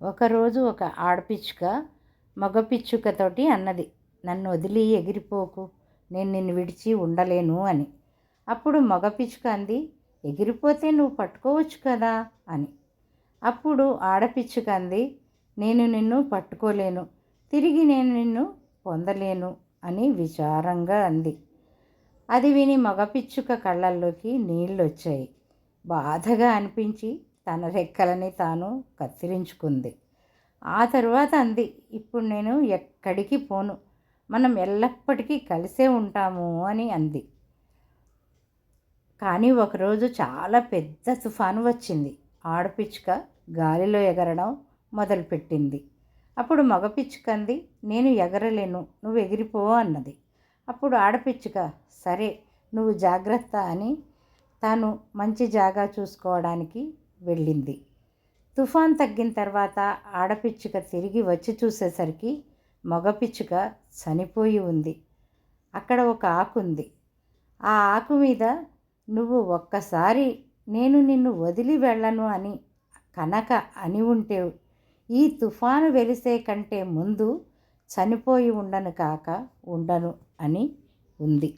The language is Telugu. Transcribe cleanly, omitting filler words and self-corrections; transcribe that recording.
ఒకరోజు ఒక ఆడపిచ్చుక మగ పిచ్చుకతోటి అన్నది, నన్ను వదిలి ఎగిరిపోకు, నేను నిన్ను విడిచి ఉండలేను అని. అప్పుడు మగ పిచ్చుక అంది, ఎగిరిపోతే నువ్వు పట్టుకోవచ్చు కదా అని. అప్పుడు ఆడపిచ్చుక అంది, నేను నిన్ను పట్టుకోలేను, తిరిగి నేను నిన్ను పొందలేను అని విచారంగా అంది. అది విని మగ పిచ్చుక కళ్ళల్లోకి నీళ్ళొచ్చాయి. బాధగా అనిపించి తన రెక్కలని తాను కత్తిరించుకుంది. ఆ తరువాత అంది, ఇప్పుడు నేను ఎక్కడికి పోను, మనం ఎల్లప్పటికీ కలిసే ఉంటాము అని అంది. కానీ ఒకరోజు చాలా పెద్ద తుఫాను వచ్చింది. ఆడపిచ్చుక గాలిలో ఎగరడం మొదలుపెట్టింది. అప్పుడు మగ పిచ్చుక అంది, నేను ఎగరలేను, నువ్వు ఎగిరిపో అన్నది. అప్పుడు ఆడపిచ్చుక, సరే నువ్వు జాగ్రత్త అని తాను మంచి జాగా చూసుకోవడానికి వెళ్ళింది. తుఫాన్ తగ్గిన తర్వాత ఆడపిచ్చుక తిరిగి వచ్చి చూసేసరికి మగ పిచ్చుక చనిపోయి ఉంది. అక్కడ ఒక ఆకు ఉంది. ఆ ఆకు మీద నువ్వు ఒక్కసారి నేను నిన్ను వదిలి వెళ్ళను అని కనుక అని ఉంటే ఈ తుఫాను వెలిసే కంటే ముందు చనిపోయి ఉండను కాక ఉండను అని ఉంది.